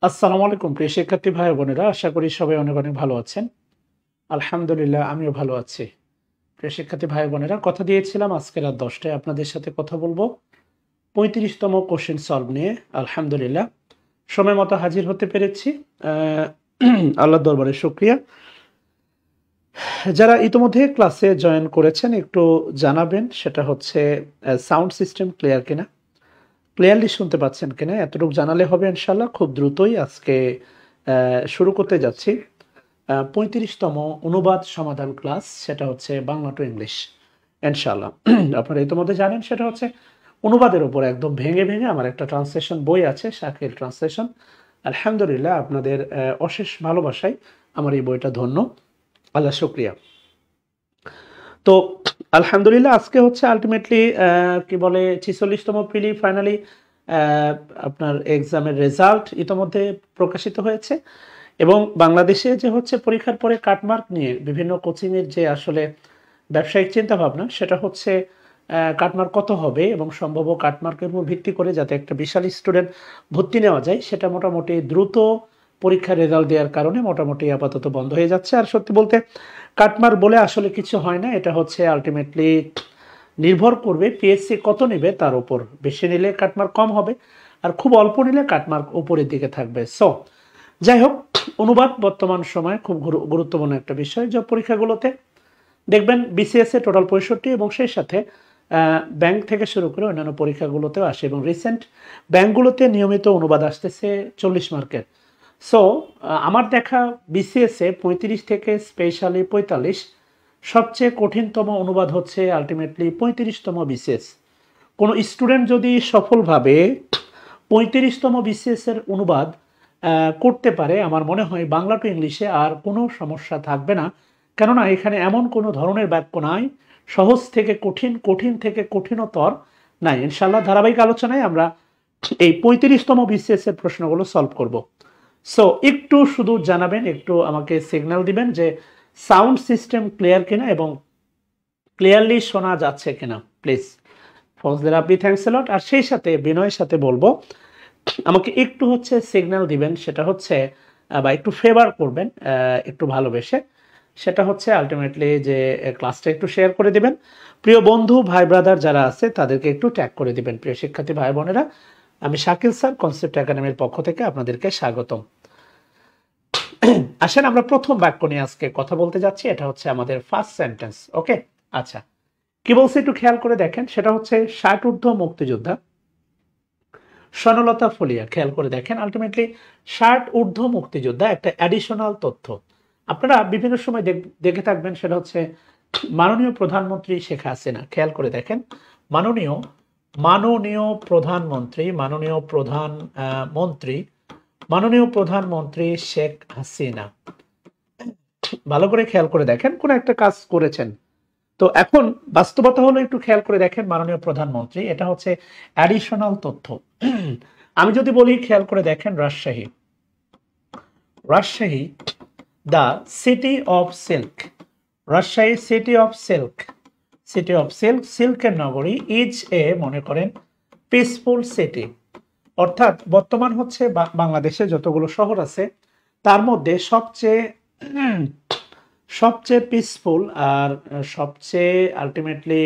আসসালামু আলাইকুম প্রিয় শিক্ষার্থী ভাই বোনেরা, আশা করি সবাই অনেক অনেক ভালো আছেন। আলহামদুলিল্লাহ আমিও ভালো আছি। প্রিয় শিক্ষার্থী ভাই বোনেরা, কথা দিয়েছিলাম আজকে রাত 10টায় আপনাদের সাথে কথা বলবো 35তম কোশ্চেন সলভ নিয়ে। আলহামদুলিল্লাহ সময় মতো হাজির হতে পেরেছি। আল্লাহর দরবারে শুকরিয়া। যারা ইতিমধ্যে ক্লাসে জয়েন করেছেন একটু জানাবেন, সেটা হচ্ছে সাউন্ড সিস্টেম ক্লিয়ার কিনা, ক্লিয়ারলি শুনতে পাচ্ছেন কিনা, এতটুকু জানালে হবে ইনশাল্লাহ। খুব দ্রুতই আজকে শুরু করতে যাচ্ছি 35তম অনুবাদ সমাধান ক্লাস, সেটা হচ্ছে বাংলা টু ইংলিশ ইনশাল্লাহ। আপনারা ইতিমধ্যে জানেন সেটা হচ্ছে অনুবাদের উপর একদম ভেঙে ভেঙে আমার একটা ট্রান্সলেশন বই আছে, শাকিল ট্রান্সলেশন। আলহামদুলিল্লাহ আপনাদের অশেষ ভালোবাসায় আমার এই বইটা ধন্য, আল্লাহ শুক্রিয়া। তো আলহামদুলিল্লাহ আজকে হচ্ছে আলটিমেটলি কি বলে 46তম প্রিলি ফাইনালি আপনার এক্সামের রেজাল্ট ইতিমধ্যে প্রকাশিত হয়েছে। এবং বাংলাদেশে যে হচ্ছে পরীক্ষার পরে কাটমার্ক নিয়ে বিভিন্ন কোচিংয়ের যে আসলে ব্যবসায়িক চিন্তাভাবনা, সেটা হচ্ছে কাটমার্ক কত হবে এবং সম্ভব কাটমার্কের উপর ভিত্তি করে যাতে একটা বিশাল স্টুডেন্ট ভর্তি নেওয়া যায়, সেটা মোটামুটি দ্রুত পরীক্ষার রেজাল্ট দেওয়ার কারণে মোটামুটি আপাতত বন্ধ হয়ে যাচ্ছে। আর সত্যি বলতে কাটমার্ক বলে আসলে কিছু হয় না, এটা হচ্ছে আলটিমেটলি নির্ভর করবে পিএসসি কত নেবে তার উপর। বেশি নিলে কাটমার্ক কম হবে, আর খুব অল্প নিলে কাটমার্ক উপরের দিকে থাকবে। সো যাই হোক, অনুবাদ বর্তমান সময়ে খুব গুরুত্বপূর্ণ একটা বিষয়। যে পরীক্ষাগুলোতে দেখবেন বিসিএস এ টোটাল 65 এবং সেই সাথে ব্যাংক থেকে শুরু করে অন্যান্য পরীক্ষাগুলোতেও আসে, এবং রিসেন্ট ব্যাংকগুলোতে নিয়মিত অনুবাদ আসতেছে 40 মার্কের। সো আমার দেখা বিসিএস এ 35 থেকে স্পেশালি 45 সবচেয়ে কঠিনতম অনুবাদ হচ্ছে আলটিমেটলি 35তম বিসিএস। কোনো স্টুডেন্ট যদি সফলভাবে 35তম বিসিএস এর অনুবাদ করতে পারে, আমার মনে হয় বাংলা টু ইংলিশে আর কোনো সমস্যা থাকবে না। কেননা এখানে এমন কোনো ধরনের বাক্য নাই সহজ থেকে কঠিন, কঠিন থেকে কঠিনতর নাই। ইনশাল্লাহ ধারাবাহিক আলোচনায় আমরা এই 35তম বিসিএস এর প্রশ্নগুলো সলভ করব। সো একটু শুধু জানাবেন, একটু আমাকে সিগন্যাল দিবেন যে সাউন্ড সিস্টেম ক্লিয়ার কিনা এবং ক্লিয়ারলি শোনা যাচ্ছে কিনা, please. Fazle Rabbi, thanks a lot. আর সেই সাথে বিনয়ের সাথে বলবো আমাকে একটু হচ্ছে সিগন্যাল দিবেন, সেটা হচ্ছে বা একটু ফেভার করবেন একটু ভালোবেসে, সেটা হচ্ছে আলটিমেটলি যে ক্লাসটা একটু শেয়ার করে দিবেন। প্রিয় বন্ধু ভাই ব্রাদার যারা আছে তাদেরকে একটু ট্যাগ করে দিবেন। প্রিয় শিক্ষার্থী ভাই বোনেরা, আমি শাকিল স্যার, কনসেপ্ট একাডেমির পক্ষ থেকে আপনাদেরকে স্বাগতম। আসেন আমরা প্রথম বাক্য নিয়ে আজকে কথা বলতে যাচ্ছি, এটা হচ্ছে আমাদের ফার্স্ট সেন্টেন্স। ওকে, আচ্ছা কি বলছে একটু খেয়াল করে দেখেন, সেটা হচ্ছে 60 ঊর্ধ্ব মুক্তিযোদ্ধা স্বর্ণলতা ফলিয়া। খেয়াল করে দেখেন, আলটিমেটলি 60 ঊর্ধ্ব মুক্তিযোদ্ধা একটা অ্যাডিশনাল তথ্য আপনারা বিভিন্ন সময় দেখে থাকবেন, সেটা হচ্ছে মাননীয় প্রধানমন্ত্রী শেখ হাসিনা। খেয়াল করে দেখেন, মাননীয় মাননীয় প্রধানমন্ত্রী মাননীয় প্রধানমন্ত্রী মাননীয় প্রধানমন্ত্রী শেখ হাসিনা। ভালো করে খেয়াল করে দেখেন, কোন একটা কাজ করেছেন। তো এখন বাস্তবতা হলো একটু খেয়াল করে দেখেন, মাননীয় প্রধানমন্ত্রী এটা হচ্ছে অ্যাডিশনাল তথ্য। আমি যদি বলি খেয়াল করে দেখেন, Rajshahi, Rajshahi the city of silk, Rajshahi city of silk, city of silk, সিল্কের নগরী, ইজ এ মনে করেন পিসফুল সিটি। অর্থাৎ বর্তমান হচ্ছে বাংলাদেশে যতগুলো শহর আছে তার মধ্যে সবচেয়ে পিসফুল আর সবচেয়ে আলটিমেটলি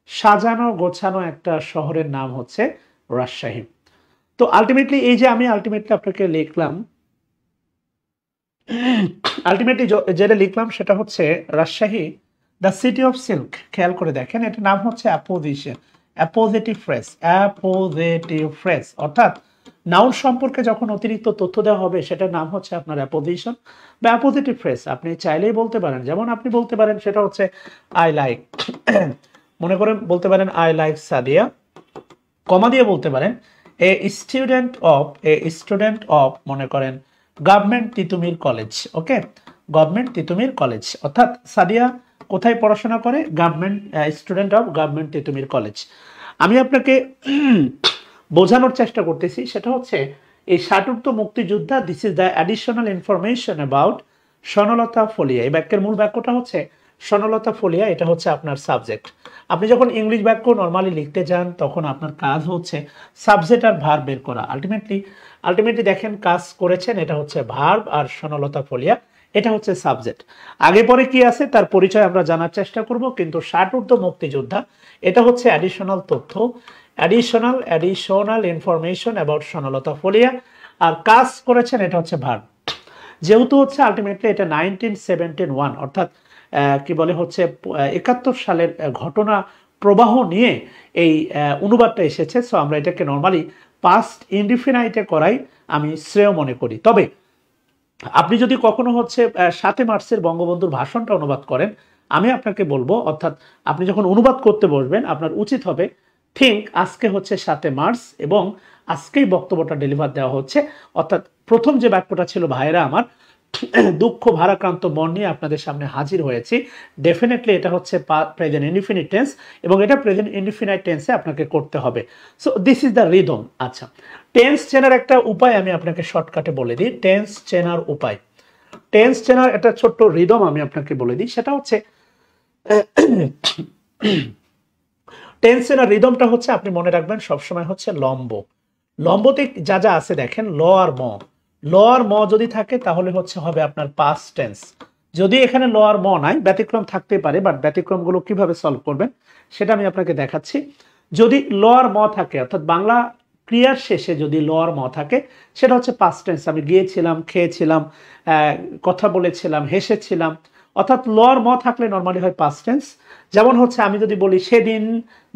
সাজানো গোছানো একটা শহরের নাম হচ্ছে রাজশাহী। তো আলটিমেটলি এই যে আমি আলটিমেটলি আপনাকে লিখলাম, আলটিমেটলি যেটা লিখলাম সেটা হচ্ছে Rajshahi the city of silk. খেয়াল করে দেখেন, এটার নাম হচ্ছে apposition, appositive phrase, appositive phrase. অর্থাৎ নাউন সম্পর্কে যখন অতিরিক্ত তথ্য দেওয়া হবে সেটার নাম হচ্ছে আপনার অ্যাপোজিশন বা অ্যাপোজিটিভ ফ্রেজ। আপনি চাইলেই বলতে পারেন, যেমন আপনি বলতে পারেন সেটা হচ্ছে আই লাইক, মনে করেন বলতে পারেন আই লাইক সাদিয়া, কমা দিয়ে বলতে পারেন এ স্টুডেন্ট অফ মনে করেন গভর্নমেন্ট তিতুমির কলেজ। ওকে, গভর্নমেন্ট তিতুমির কলেজ, অর্থাৎ সাদিয়া কোথায় পড়াশোনা করে, government student of government Titumir college. আমি আপনাকে বোঝানোর চেষ্টা করতেছি, সেটা হচ্ছে এই 60 ঊর্ধ্ব মুক্তিযোদ্ধা, this is the additional information about Swarnalata Falia. এই বাক্যের মূল বাক্যটা হচ্ছে স্বর্ণলতা ফলিয়া, এটা হচ্ছে আপনার সাবজেক্ট। আপনি যখন ইংলিশ বাক্য নর্মালি লিখতে যান তখন আপনার কাজ হচ্ছে সাবজেক্ট আর ভার্ব বের করা। আলটিমেটলি আলটিমেটলি দেখেন কাজ করেছেন, এটা হচ্ছে ভার্ব, আর সোনালতা ফলিয়া এটা হচ্ছে সাবজেক্ট। আগে পরে কি আছে তার পরিচয় আমরা জানার চেষ্টা করব, কিন্তু ষাটঊর্ধ্ব মুক্তিযোদ্ধা এটা হচ্ছে অ্যাডিশনাল তথ্য, অ্যাডিশনাল ইনফরমেশন অ্যাবাউট সোনালতা ফলিয়া, আর কাজ করেছেন এটা হচ্ছে ভার্ব। যেহেতু হচ্ছে আলটিমেটলি এটা 1971 অর্থাৎ কি বলে হচ্ছে 71 সালের ঘটনা প্রবাহ নিয়ে এই অনুবাদটা এসেছে, সো আমরা এটাকে নর্মালি পাস্ট ইনডিফিনাইটে করাই আমি শ্রেয় মনে করি। তবে আপনি যদি কখনো হচ্ছে 7 মার্চের বঙ্গবন্ধুর ভাষণটা অনুবাদ করেন, আমি আপনাকে বলবো, অর্থাৎ আপনি যখন অনুবাদ করতে বসবেন আপনার উচিত হবে থিঙ্ক আজকে হচ্ছে 7 মার্চ এবং আজকেই বক্তব্যটা ডেলিভার দেওয়া হচ্ছে, অর্থাৎ প্রথম যে বাক্যটা ছিল ভাইরা আমার দুঃখ ভারাক্রান্ত মন নিয়ে আপনাদের সামনে হাজির হয়েছি, ডেফিনেটলি এটা হচ্ছে প্রেজেন্ট ইনডিফিনিট টেন্স এবং এটা প্রেজেন্ট ইনডিফিনাইট টেন্সে আপনাকে করতে হবে। So this is the rhythm. আচ্ছা, টেন্স চেনার একটা উপায় আমি আপনাকে শর্টকাটে বলে দিই। টেন্স চেনার উপায়, টেন্স চেনার একটা ছোট্ট রিদম আমি আপনাকে বলে দিই, সেটা হচ্ছে টেন্স চেনার রিদমটা হচ্ছে আপনি মনে রাখবেন সবসময় হচ্ছে লম্ব। লম্বতে যা যা আছে দেখেন, ল আর ম, ল আর ম যদি থাকে তাহলে হচ্ছে হবে আপনার পাস্ট টেন্স। যদি এখানে ল আর ম নাই, ব্যতিক্রম থাকতে পারে, বাট ব্যতিক্রমগুলো কিভাবে সলভ করবেন সেটা আমি আপনাকে দেখাচ্ছি। যদি ল আর ম থাকে, অর্থাৎ বাংলা ক্রিয়ার শেষে যদি ল আর ম থাকে সেটা হচ্ছে পাস্ট টেন্স। আমি গিয়েছিলাম, খেয়েছিলাম, কথা বলেছিলাম, হেসেছিলাম, অর্থাৎ ল আর ম থাকলে নর্মালি হয় পাস্ট টেন্স। যেমন হচ্ছে আমি যদি বলি সেদিন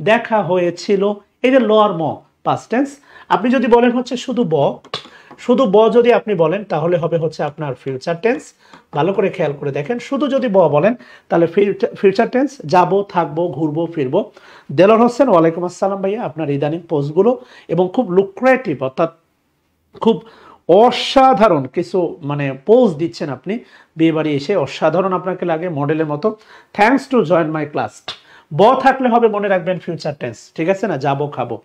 দেখা হয়েছিল, এই যে ল আর ম পাস্ট টেন্স। আপনি যদি বলেন হচ্ছে শুধু ব যদি আপনি বলেন তাহলে হবে হচ্ছে আপনার ফিউচার টেন্স। ভালো করে খেয়াল করে দেখেন, শুধু যদি ব বলেন তাহলে ফিউচার টেন্স, যাবো, থাকবো, ঘুরবো, ফিরবো। দেলোয়ার হোসেন, ওয়ালাইকুম আসসালাম ভাইয়া, আপনার ইদানিং পোস্টগুলো এবং খুব লুক্রেটিভ অর্থাৎ খুব অসাধারণ কিছু মানে পোস্ট দিচ্ছেন আপনি, বিয়ে বাড়ি এসে অসাধারণ আপনাকে লাগে, মডেলের মতো। Thanks to join my class. ব থাকলে হবে মনে রাখবেন ফিউচার টেন্স, ঠিক আছে না, যাবো, খাবো।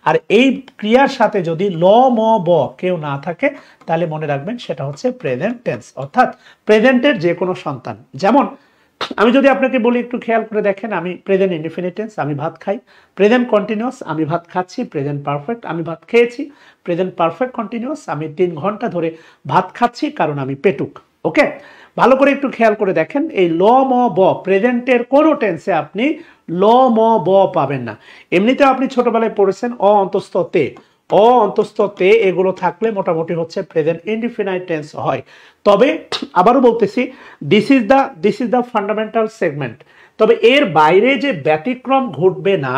আর এই ক্রিয়ার সাথে যদি ল ম ব কেউ না থাকে তাহলে মনে রাখবেন সেটা হচ্ছে প্রেজেন্ট টেন্স, অর্থাৎ প্রেজেন্টের যে কোনো সন্তান। যেমন আমি যদি আপনাকে বলি, একটু খেয়াল করে দেখেন, আমি প্রেজেন্ট ইনডিফিনিট টেন্স, আমি ভাত খাই। প্রেজেন্ট কন্টিনিউয়াস, আমি ভাত খাচ্ছি। প্রেজেন্ট পারফেক্ট, আমি ভাত খেয়েছি। প্রেজেন্ট পারফেক্ট কন্টিনিউয়াস, আমি 3 ঘন্টা ধরে ভাত খাচ্ছি কারণ আমি পেটুক। ওকে, ভালো করে একটু খেয়াল করে দেখেন, এই ল ম ব প্রেজেন্টের কোনো টেন্সে আপনি ল ম ব পাবেন না। এমনিতেও আপনি ছোটবেলায় পড়েছেন অ অন্তস্থ তে, অ অন্তস্থ তে এগুলো থাকলে মোটামুটি হচ্ছে প্রেজেন্ট ইনডিফিনাইট টেন্স হয়। তবে আবারও বলতেছি, this is the fundamental segment. তবে এর বাইরে যে ব্যতিক্রম ঘটবে না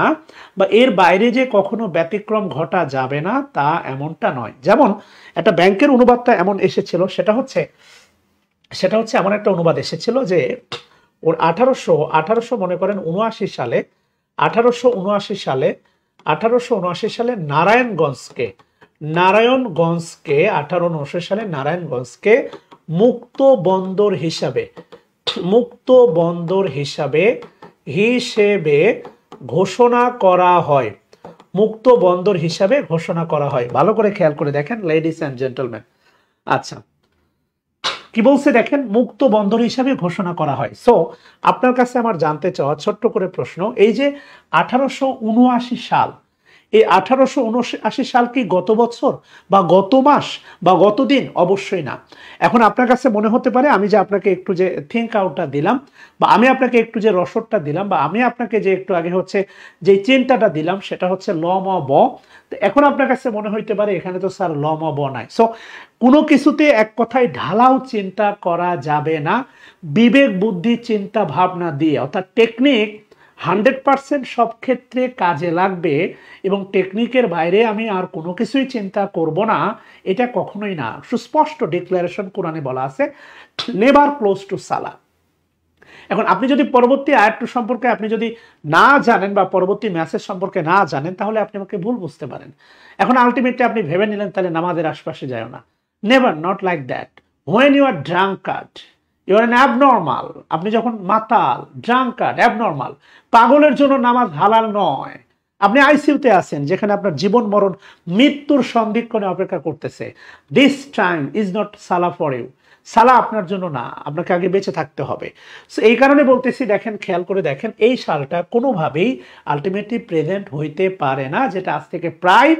বা এর বাইরে যে কখনো ব্যতিক্রম ঘটা যাবে না তা এমনটা নয়। যেমন একটা ব্যাংকের অনুবাদটা এমন এসেছিল, সেটা হচ্ছে এমন একটা অনুবাদ এসেছিল যে ওর 1879 মনে করেন 79 সালে 1879 সালে নারায়ণগঞ্জকে 1879 সালে নারায়ণগঞ্জকে মুক্ত বন্দর হিসেবে ঘোষণা করা হয়। মুক্ত বন্দর হিসাবে ঘোষণা করা হয়। ভালো করে খেয়াল করে দেখেন লেডিস এন্ড জেন্টলম্যান। আচ্ছা, কি বলছে দেখেন, মুক্ত বন্দর হিসাবে ঘোষণা করা হয়। সো আপনার কাছে আমার জানতে চাওয়া ছোট্ট করে প্রশ্ন, এই যে 1879 সাল, এই 1879 সাল কি গত বছর বা গত মাস বা গত দিন? অবশ্যই না। এখন আপনার কাছে মনে হতে পারে আমি যে আপনাকে একটু যে থিঙ্ক আউটটা দিলাম বা আমি আপনাকে একটু যে রসদটা দিলাম বা আমি আপনাকে যে একটু আগে হচ্ছে যে চিন্তাটা দিলাম সেটা হচ্ছে ল ম ব, এখন আপনার কাছে মনে হইতে পারে এখানে তো স্যার ল ম ব নাই। সো কোনো কিছুতে এক কথায় ঢালাও চিন্তা করা যাবে না, বিবেক বুদ্ধি চিন্তা ভাবনা দিয়ে, অর্থাৎ টেকনিক 100% সব ক্ষেত্রে কাজে লাগবে এবং টেকনিকের বাইরে আমি আর কোনো কিছুই চিন্তা করব না, এটা কখনোই না। সুস্পষ্ট ডিক্লারেশন কোরআনে বলা আছে, নেভার ক্লোজ টু সালাহ। এখন আপনি যদি পরবর্তী আয়াতটু সম্পর্কে আপনি যদি না জানেন বা পরবর্তী মেসেজ সম্পর্কে না জানেন তাহলে আপনি আমাকে ভুল বুঝতে পারেন। এখন আলটিমেটলি আপনি ভেবে নিলেন তাহলে নামাজের আশপাশে যায় না। Never, not like that. When you are drunkard, you are an abnormal. আপনি যখন মাতাল, ড্রাঙ্কার্ড, অ্যাবনর্মাল, পাগলের জন্য নামাজ হালাল নয়। আপনি আইসিইউতে আছেন যেখানে আপনার জীবন মরণ মৃত্যুর সন্ধিক্ষণে অপেক্ষা করতেছে। দিস টাইম ইজ নট সালা ফর ইউ। সালা আপনার জন্য না, আপনাকে আগে বেঁচে থাকতে হবে। সো এই কারণে বলতেছি, দেখেন খেয়াল করে দেখেন, এই সালটা কোনোভাবেই আলটিমেটলি প্রেজেন্ট হইতে পারে না, যেটা আজ থেকে প্রায়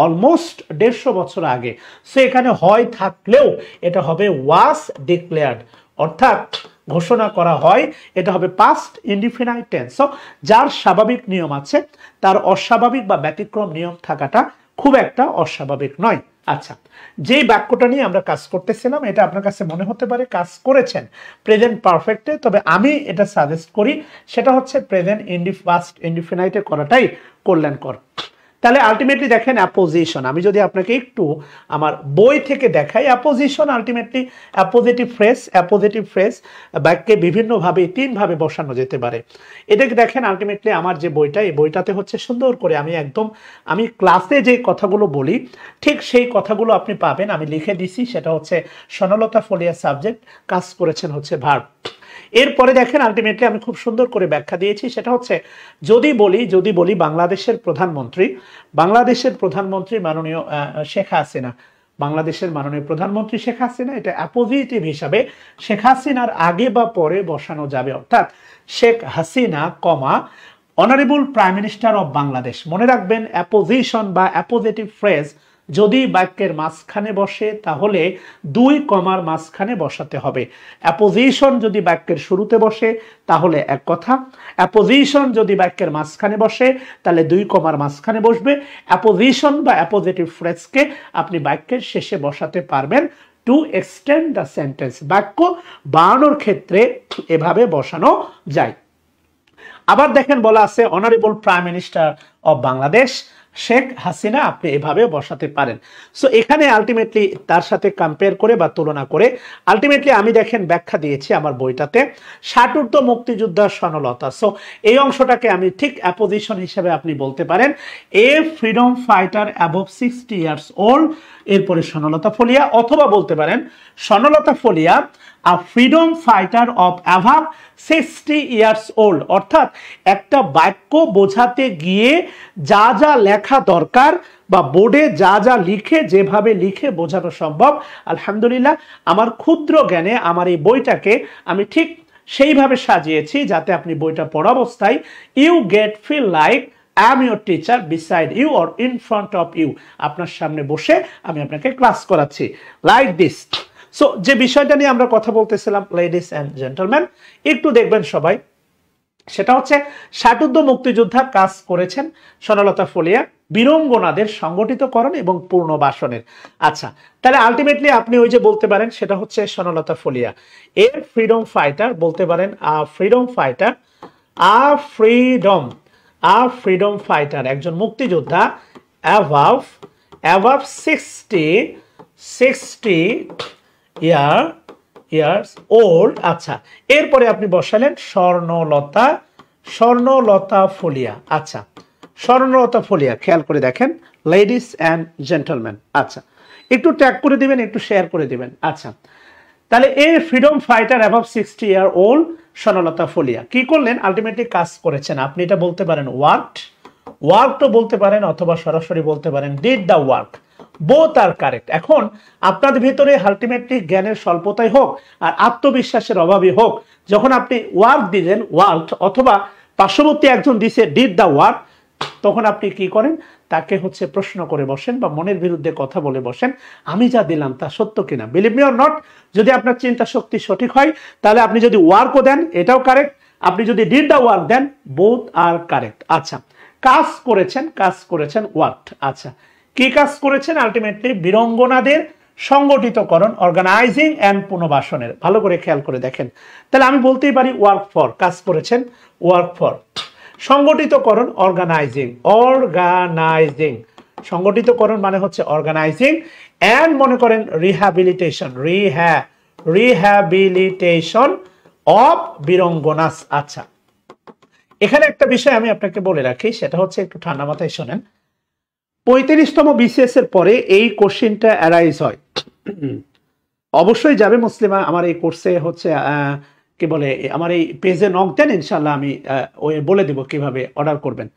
অলমোস্ট 150 বছর আগে। সো এখানে হয় থাকলেও এটা হবে ওয়াজ ডিক্লেয়ার্ড, অর্থাৎ ঘোষণা করা হয়, এটা হবে পাস্ট ইনডিফিনাইট টেন্স। সো যার স্বাভাবিক নিয়ম আছে তার অস্বাভাবিক বা ব্যতিক্রম নিয়ম থাকাটা খুব একটা অস্বাভাবিক নয়। আচ্ছা, যেই বাক্যটা নিয়ে আমরা কাজ করতেছিলাম এটা আপনার কাছে মনে হতে পারে কাজ করেছেন প্রেজেন্ট পারফেক্টে, তবে আমি এটা সাজেস্ট করি সেটা হচ্ছে প্রেজেন্ট পাস্ট ইনডিফিনাইটে করাটাই কল্যাণকর। তাহলে আলটিমেটলি দেখেন অ্যাপোজিশন, আমি যদি আপনাকে একটু আমার বই থেকে দেখাই, অ্যাপোজিশন আলটিমেটলি অ্যাপোজিটিভ ফ্রেজ বাক্যে বিভিন্নভাবে 3ভাবে বসানো যেতে পারে। এটাকে দেখেন আলটিমেটলি আমার যে বইটা, এই বইটাতে হচ্ছে সুন্দর করে আমি ক্লাসে যে কথাগুলো বলি ঠিক সেই কথাগুলো আপনি পাবেন, আমি লিখে দিছি। সেটা হচ্ছে স্বর্ণলতা ফলিয়া সাবজেক্ট, কাজ করেছেন হচ্ছে ভার্ব। এরপরে দেখেন আলটিমেটলি আমি খুব সুন্দর করে ব্যাখ্যা দিয়েছি, সেটা হচ্ছে যদি বলি বাংলাদেশের প্রধানমন্ত্রী মাননীয় শেখ হাসিনা, বাংলাদেশের মাননীয় প্রধানমন্ত্রী শেখ হাসিনা, এটা অ্যাপোজিটিভ হিসাবে শেখ হাসিনার আগে বা পরে বসানো যাবে, অর্থাৎ Sheikh Hasina comma honourable prime minister of Bangladesh. মনে রাখবেন অ্যাপোজিশন বা অ্যাপোজিটিভ ফ্রেজ যদি বাক্যের মাঝখানে বসে তাহলে 2 কমার মাঝখানে বসাতে হবে। অ্যাপোজিশন যদি বাক্যের শুরুতে বসে তাহলে এক কথা, অ্যাপোজিশন যদি বাক্যের মাঝখানে বসে তাহলে 2 কমার মাঝখানে বসবে। অ্যাপোজিশন বা অ্যাপোজিটিভ ফ্রেজকে আপনি বাক্যের শেষে বসাতে পারবেন টু এক্সটেন্ড দ্য সেন্টেন্স। বাক্য বাড়ানোর ক্ষেত্রে এভাবে বসানো যায়। আবার দেখেন বলা আছে honourable prime minister of Bangladesh Sheikh Hasina, আপনি এভাবে বসাতে পারেন। সো এখানে আলটিমেটলি তার সাথে কম্পেয়ার করে বা তুলনা করে আলটিমেটলি আমি দেখেন ব্যাখ্যা দিয়েছি আমার বইটাতে ষাটোর্ধ্ব মুক্তিযোদ্ধা স্বর্ণলতা। সো এই অংশটাকে আমি ঠিক অ্যাপোজিশন হিসেবে আপনি বলতে পারেন a freedom fighter above 60 years old, এরপরে স্বর্ণলতা ফলিয়া, অথবা বলতে পারেন Swarnalata Falia a freedom fighter of above 60 years old. অর্থাৎ একটা বাক্য বোঝাতে গিয়ে যা যা লেখা দরকার বা বোর্ডে যা যা যেভাবে লিখে বোঝানো সম্ভব, আলহামদুলিল্লাহ আমার ক্ষুদ্র জ্ঞানে আমার এই বইটাকে আমি ঠিক সেইভাবে সাজিয়েছি যাতে আপনি বইটা পড়া অবস্থায় you get feel like I am your teacher beside you or in front of you, আপনার সামনে বসে আমি আপনাকে ক্লাস করাচ্ছি লাইক দিস। সো যে বিষয়টা নিয়ে আমরা কথা বলতেছিলাম লেডিস অ্যান্ড জেন্টলম্যান, একটু দেখবেন সবাই, সেটা হচ্ছে ষাটোর্ধ্ব মুক্তিযোদ্ধা কাজ করেছেন স্বর্ণলতা ফলিয়া বীরঙ্গনাদের সংগঠিতকরণ এবং পুনর্বাসনের। আচ্ছা, তাহলে আলটিমেটলি আপনি ওই যে বলতে পারেন সেটা হচ্ছে স্বর্ণলতা ফলিয়া এ ফ্রিডম ফাইটার, বলতে পারেন ফ্রিডম ফাইটার, ফ্রিডম ফাইটার একজন মুক্তিযোদ্ধা অ্যাভাব 60 ইয়ার্স ওল্ড। আচ্ছা, এরপরে আপনি বসালেন স্বর্ণলতা ফলিয়া। আচ্ছা, স্বর্ণলতা ফলিয়া খেয়াল করে দেখেন লেডিস অ্যান্ড জেন্টলম্যান। আচ্ছা, একটু ট্যাগ করে দিবেন, একটু শেয়ার করে দিবেন। আচ্ছা, তাহলে এই freedom fighter above 60 year old Swarnalata Falia কি করলেন, আলটিমেটলি কাজ করেছেন। আপনি এটা বলতে পারেন ওয়ার্কড বলতে পারেন, অথবা সরাসরি বলতে পারেন did the work, both are correct. এখন আপনাদের ভিতরে আলটিমেটলি জ্ঞানের স্বল্পতাই হোক আর আত্মবিশ্বাসের অভাবই হোক, যখন আপনি ওয়ার্ক দিলেন ওয়ার্কড, অথবা পার্শ্ববর্তী একজন দিছে ডিড দ্য ওয়ার্ক, তখন আপনি কি করেন, তাকে হচ্ছে প্রশ্ন করে বসেন বা মনের বিরুদ্ধে কথা বলে বসেন, আমি যা দিলাম তা সত্য কিনা। বিলিভ মি অর নট, যদি আপনার চিন্তা শক্তি সঠিক হয় তাহলে আপনি যদি ওয়ার্কও দেন এটাও কারেক্ট, আপনি যদি did the work then both are correct. আচ্ছা, কাজ করেছেন ওয়ার্কড। আচ্ছা, কি কাজ করেছেন, আলটিমেটলি বীরঙ্গনাদের সংগঠিতকরণ, অর্গানাইজিং অ্যান্ড পুনর্বাসনের। ভালো করে খেয়াল করে দেখেন, তাহলে আমি বলতেই পারি ওয়ার্ক ফর, কাজ করেছেন ওয়ার্ক ফর, সংগঠিতকরণ অর্গানাইজিং, সংগঠিতকরণ মানে হচ্ছে অর্গানাইজিং, অ্যান্ড মনে করেন রিহ্যাবিলিটেশন অফ বীরঙ্গনাস। আচ্ছা, এখানে একটা বিষয় আমি আপনাকে বলে রাখি, সেটা হচ্ছে একটু ঠান্ডা মাথায় শোনেন। 35তম বিসিএস এর পরে এই কোশ্চেনটা অ্যারাইজ হয়, অবশ্যই যাবে মুসলিমা আমার এই কোর্সে হচ্ছে কি বলে আমার এই পেজে নক দেন, ইনশাল্লাহ আমি বলে দেব কিভাবে অর্ডার করবেন।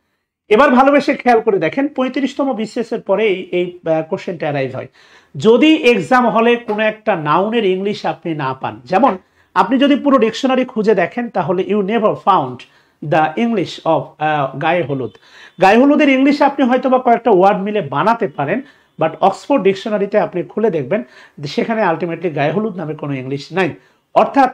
এবার ভালোবেসে খেয়াল করে দেখেন 35তম বিসিএস এর পরে এই কোশ্চেনটা অ্যারাইজ হয় যদি এক্সাম হলে কোনো একটা নাউনের ইংলিশ আপনি না পান। যেমন আপনি যদি পুরো ডিকশনারি খুঁজে দেখেন তাহলে you never found the English of gaye holud. গায়ে হলুদের ইংলিশে আপনি হয়তো বা কয়েকটা ওয়ার্ড মিলে বানাতে পারেন, বাট অক্সফোর্ড ডিকশনারিতে আপনি খুলে দেখবেন সেখানে আলটিমেটলি গায়ে হলুদ নামে কোনো ইংলিশ নাই। অর্থাৎ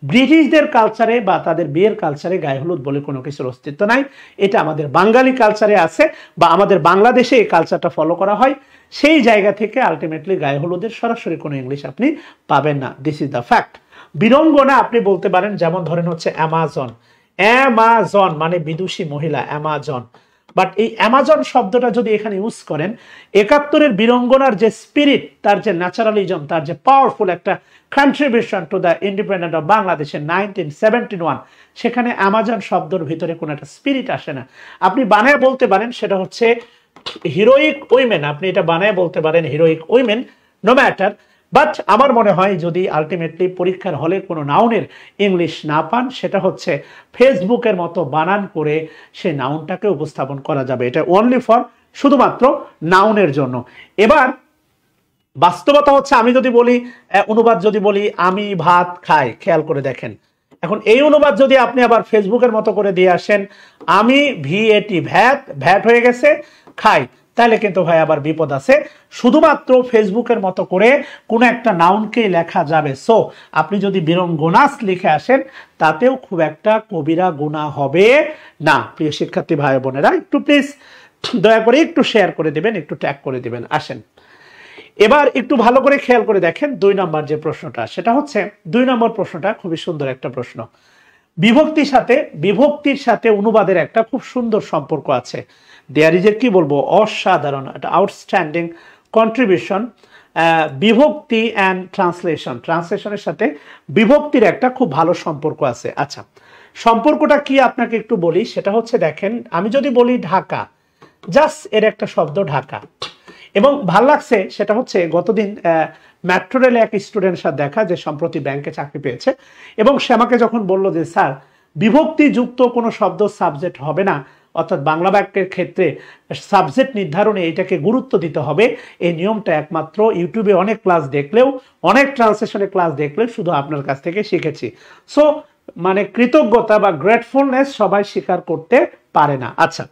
ব্রিটিশদের কালচারে বা তাদের বিয়ের কালচারে গায়ে হলুদ বলে কোনো কিছুর অস্তিত্ব নাই। এটা আমাদের বাঙালি কালচারে আছে, বা আমাদের বাংলাদেশে এই কালচারটা ফলো করা হয়। সেই জায়গা থেকে আলটিমেটলি গায়ে হলুদের সরাসরি কোনো ইংলিশ আপনি পাবেন না। This is the fact. Birangana আপনি বলতে পারেন, যেমন ধরেন হচ্ছে অ্যামাজন। অ্যামাজন মানে বিদুষী মহিলা, অ্যামাজন। বাট এই অ্যামাজন শব্দটা যদি এখানে ইউজ করেন, ৭১-এর বীরঙ্গনার যে স্পিরিট, তার যে ন্যাচারালিজম, তার যে পাওয়ারফুল একটা contribution to the independent of বাংলাদেশের 1971, সেখানে অ্যামাজন শব্দের ভিতরে কোনো একটা স্পিরিট আসে না। আপনি বানায় বলতে পারেন সেটা হচ্ছে হিরোইক উইমেন, আপনি এটা বানায় বলতে পারেন heroic women, no matter. But আমার মনে হয় যদি আলটিমেটলি পরীক্ষার হলে কোনো নাউনের ইংলিশ না পান, সেটা হচ্ছে ফেসবুকের মতো বানান করে সেই নাউনটাকে উপস্থাপন করা যাবে। এটা ওনলি ফর শুধুমাত্র নাউনের জন্য। এবার বাস্তবতা হচ্ছে, আমি যদি বলি অনুবাদ, যদি বলি আমি ভাত খাই, খেয়াল করে দেখেন। এখন এই অনুবাদ যদি আপনি আবার ফেসবুকের মতো করে দিয়ে আসেন, আমি ভিএটি ভ্যাট, ভ্যাট হয়ে গেছে, খাই, তাহলে কিন্তু ভাই আবার বিপদ আছে। শুধুমাত্র ফেসবুকের মতো করে কোনো একটা নাউনকে লেখা যাবে। সো আপনি যদি বীরঙ্গনাস লিখে আসেন, তাতেও খুব একটা কবিরা গুনাহ হবে না। প্রিয় শিক্ষার্থী ভাই বোনেরা, একটু প্লিজ দয়া করে একটু শেয়ার করে দিবেন, একটু ট্যাগ করে দিবেন। আসেন এবার একটু ভালো করে খেয়াল করে দেখেন ২ নম্বর যে প্রশ্নটা, সেটা হচ্ছে ২ নম্বর প্রশ্নটা খুবই সুন্দর একটা প্রশ্ন। বিভক্তির সাথে অনুবাদের একটা খুব সুন্দর সম্পর্ক আছে। দেয়ার ইজ এর কি বলবো, অসাধারণ একটা আউটস্ট্যান্ডিং কন্ট্রিবিউশন। বিভক্তি অ্যান্ড ট্রান্সলেশনের সাথে বিভক্তির একটা খুব ভালো সম্পর্ক আছে। আচ্ছা, সম্পর্কটা কি আপনাকে একটু বলি। সেটা হচ্ছে দেখেন, আমি যদি বলি ঢাকা, জাস্ট এর একটা শব্দ ঢাকা, এবং ভাল লাগছে সেটা হচ্ছে গতদিন মেট্রো রেলে এক স্টুডেন্টের সাথে দেখা, যে সম্প্রতি ব্যাংকে চাকরি পেয়েছে, এবং সে আমাকে যখন বলল যে স্যার, বিভক্তিযুক্ত কোনো শব্দ সাবজেক্ট হবে না, অর্থাৎ বাংলা বাক্যের ক্ষেত্রে সাবজেক্ট নির্ধারণে এটাকে গুরুত্ব দিতে হবে, এই নিয়মটা একমাত্র ইউটিউবে অনেক ক্লাস দেখলেও, অনেক ট্রান্সলেশনের ক্লাস দেখলেও শুধু আপনার কাছ থেকে শিখেছি। সো মানে কৃতজ্ঞতা বা গ্রেটফুলনেস সবাই স্বীকার করতে পারে না। আচ্ছা,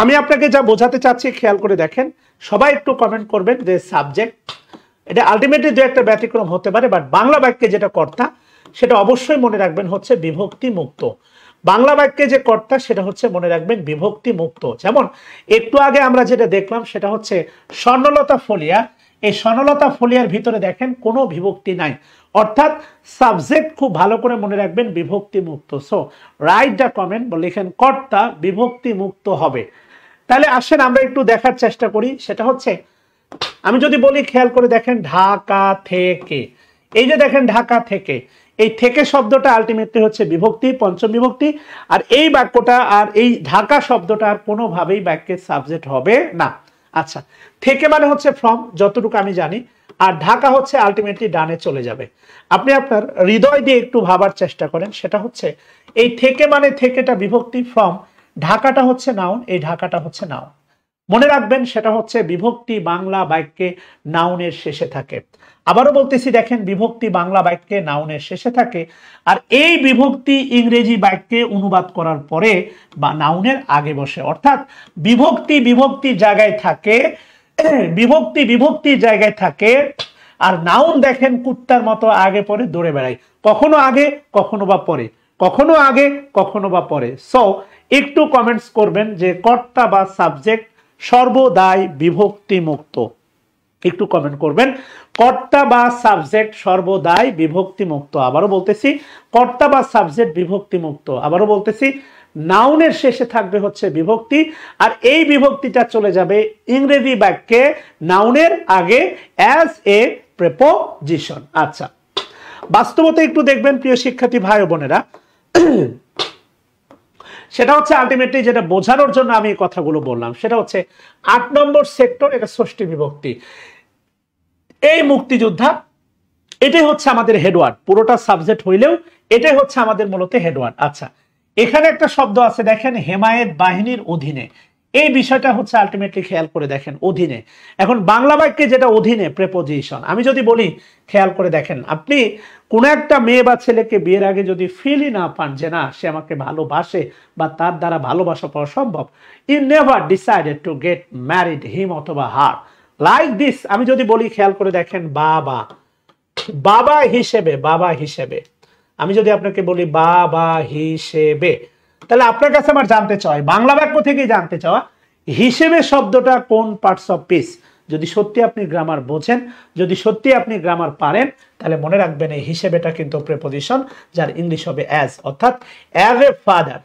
আমি আপনাকে যা বোঝাতে চাচ্ছি খেয়াল করে দেখেন। সবাই একটু কমেন্ট করবেন যে সাবজেক্ট, এটা আলটিমেটলি দু একটা ব্যতিক্রম হতে পারে, বাট বাংলা বাক্যে যেটা কর্তা সেটা অবশ্যই মনে রাখবেন হচ্ছে বিভক্তি মুক্ত। বাংলা বাক্যে যে কর্তা সেটা হচ্ছে মনে রাখবেন বিভক্তি মুক্ত। যেমন একটু আগে আমরা যেটা দেখলাম সেটা হচ্ছে স্বর্ণলতা ফলিয়া। এই স্বর্ণলতা ফলিয়ার ভিতরে দেখেন কোনো বিভক্তি নাই, অর্থাৎ সাবজেক্ট খুব ভালো করে মনে রাখবেন বিভক্তি মুক্ত। সো রাইট দ্য কমেন্ট, লিখেন কর্তা বিভক্তি মুক্ত হবে। তাহলে আসেন আমরা একটু দেখার চেষ্টা করি। সেটা হচ্ছে, আমি যদি বলি খেয়াল করে দেখেন ঢাকা থেকে, এই যে দেখেন ঢাকা থেকে, এই থেকে শব্দটা আলটিমেটলি হচ্ছে বিভক্তি, পঞ্চম বিভক্তি। আর এই বাক্যটা আর এই ঢাকা শব্দটা আর কোনোভাবেই বাক্যের সাবজেক্ট হবে না। আচ্ছা, থেকে মানে হচ্ছে ফ্রম, যতটুকু আমি জানি, আর ঢাকা হচ্ছে আলটিমেটলি ডানে চলে যাবে। আপনি আপনার হৃদয় দিয়ে একটু ভাবার চেষ্টা করেন। সেটা হচ্ছে এই থেকে মানে থেকেটা বিভক্তি, ফ্রম, ঢাকাটা হচ্ছে নাউন, এই ঢাকাটা হচ্ছে নাউন। মনে রাখবেন সেটা হচ্ছে বিভক্তি বাংলা বাক্যে নাউনের শেষে থাকে। আবারও বলতেছি, দেখেন বিভক্তি বাংলা বাক্যে নাউনের শেষে থাকে, আর এই বিভক্তি ইংরেজি বাক্যে অনুবাদ করার পরে বা নাউনের আগে বসে। অর্থাৎ বিভক্তি বিভক্তির জায়গায় থাকে, বিভক্তির জায়গায় থাকে, আর নাউন দেখেন কুত্তার মতো আগে পরে দৌড়ে বেড়ায়, কখনো আগে কখনো বা পরে, কখনো আগে কখনো বা পরে। সো একটু কমেন্টস করবেন যে কর্তা বা সাবজেক্ট সর্বদাই বিভক্তি মুক্ত। একটু কমেন্ট করবেন, কর্তা বা সাবজেক্ট সর্বদাই বিভক্তি মুক্ত। আবারও বলতেছি, কর্তা বা সাবজেক্ট বিভক্তি মুক্ত। আবারও বলতেছি, নাউনের শেষে থাকবে হচ্ছে বিভক্তি, আর এই বিভক্তিটা চলে যাবে ইংরেজি বাক্যে নাউনের আগে অ্যাজ এ প্রেপোজিশন। আচ্ছা, বাস্তবতা একটু দেখবেন প্রিয় শিক্ষার্থী ভাই ও বোনেরা। সেটা হচ্ছে আলটিমেটলি যেটা বোঝানোর জন্য আমি এই কথাগুলো বললাম, সেটা হচ্ছে ৮ নম্বর সেক্টর, এটা ষষ্ঠী বিভক্তি। এই মুক্তিযোদ্ধা, এটাই হচ্ছে আমাদের হেডওয়ার্ড, পুরোটা সাবজেক্ট হইলেও এটাই হচ্ছে আমাদের মূলত হেডওয়ার্ড। আচ্ছা, এখানে একটা শব্দ আছে দেখেন, হেমায়েত বাহিনীর অধীনে। এই বিষয়টা হচ্ছে আলটিমেটলি খেয়াল করে দেখেন অধীনে। এখন বাংলা বাক্যে যেটা অধীনে প্রেপোজিশন, আমি যদি বলি খেয়াল করে দেখেন, আপনি কোনো একটা মেয়ে বা ছেলেকে বিয়ের আগে যদি ফিলই না পান যে না সে আমাকে ভালোবাসে বা তার দ্বারা ভালোবাসা পাওয়া সম্ভব, you never decided to get married him অথবা হার লাইক দিস। আমি যদি বলি খেয়াল করে দেখেন বাবা, বাবা হিসেবে, বাবা হিসেবে, আমি যদি আপনাকে বলি বাবা হিসেবে, তাহলে আপনার কাছে আমার জানতে চাই, বাংলা বাক্য থেকে জানতে চাওয়া হিসেবে শব্দটা কোন পার্টস অফ স্পিচ। যদি সত্যি আপনি গ্রামার বোঝেন, যদি সত্যি আপনি গ্রামার পারেন, তাহলে মনে রাখবেন এই হিসেবেটা কিন্তু প্রেপোজিশন, যার ইংলিশ হবে অ্যাজ, অর্থাৎ অ্যাজ এ ফাদার।